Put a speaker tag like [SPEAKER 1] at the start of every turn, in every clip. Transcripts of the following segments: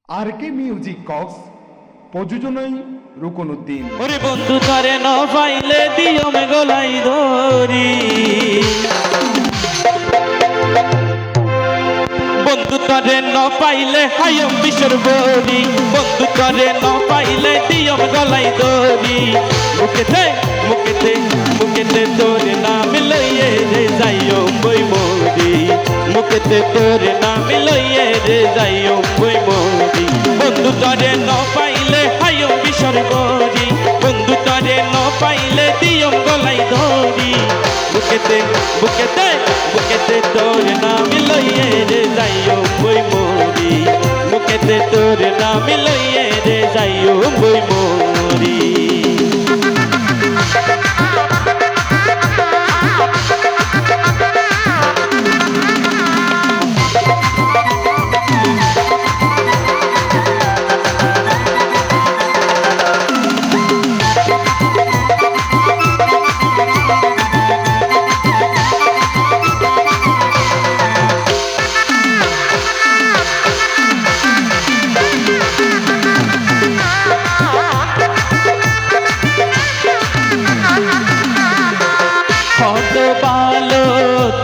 [SPEAKER 1] আর কে music Cox প্রযোজনায় রুকনউদ্দিন।
[SPEAKER 2] ওরে বন্ধু তারে ন পাইলে দিও মে গলাই ধরি, বন্ধু তারে ন পাইলে হায়ম বিশ্বর বরি, বন্ধু তারে ন পাইলে দিও মে গলাই ধরি। মুখেতে মুখেতে মুখেতে তোর নাম লইয়ে রে যাইও বই মরি, মুখেতে তোর নাম লইয়ে রে যাইও বই মরি। বন্ধু তারে ন পাইলে হায়ম বিশ্বর বরি, বন্ধু তারে ন পাইলে দিও গলাই ধরি। বুকেতে বুকেতে বুকেতে তোর নাম লইয়ে রে যাইও বই মরি, বুকেতে তোর নাম লইয়ে রে যাইও বই মরি।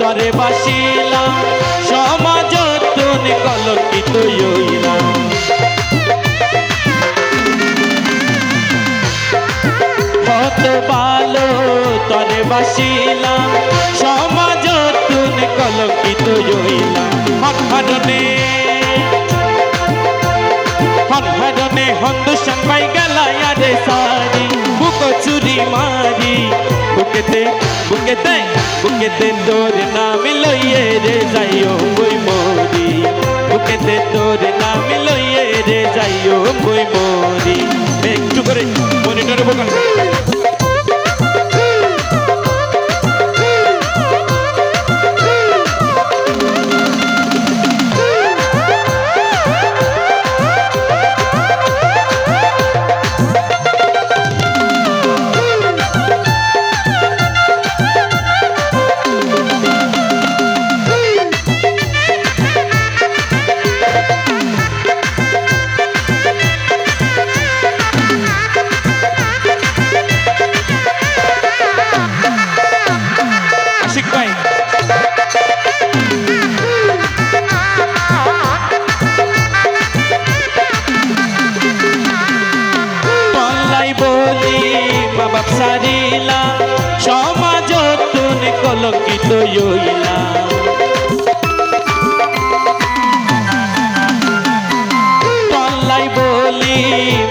[SPEAKER 2] তরে বাসিলাম সমাজ তুন কলঙ্কিত হইলাম, কত ভালো তরে বাসিলাম সমাজ তুন কলঙ্কিত হইলাম। হনহরণে হনহরণে হন্দুষণ পাই গেলাই আরে সারি, বুক চুরি মারি। বুকেতে বুকেতে বুকেতে তোর নাম লইয়ে রে যাইও বই মরি, বুকেতে তোর নাম লইয়ে রে যাইও বই মরি। একটু করে মনিটরে বোকা সারিলা সমাজ তুন কলঙ্কিত হইলা, তল্লাই বলি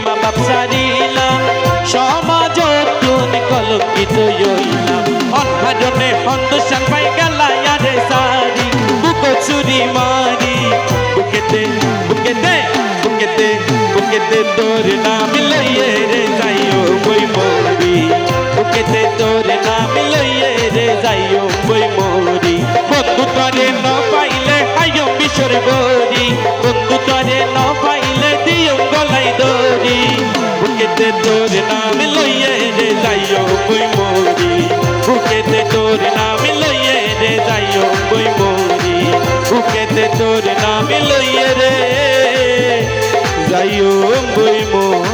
[SPEAKER 2] মা বাপ সারিলা সমাজ তুন কলঙ্কিত হইলা। অনহারণে হন্দুষণ পাই গেলাই আরে সারি, বুক চুরি মারি। বুকেতে বুকেতে বুকেতে বুকেতে তোর নাম লইয়ে রে যাইও বই মরি, বুকেতে তোর নাম লইয়ে রে যাইও বই মরি। বন্ধু তরে ন পাইলে হায়ম বিশ্বর বরি, বন্ধু তরে ন পাইলে দিও গলাই ধরি। বুকেতে তোর নাম লইয়ে রে যাইও বই মরি, বুকেতে তোর নাম লইয়ে রে যাইও বই মরি, বুকেতে তোর নাম লইয়ে রে যাইও বই মরি।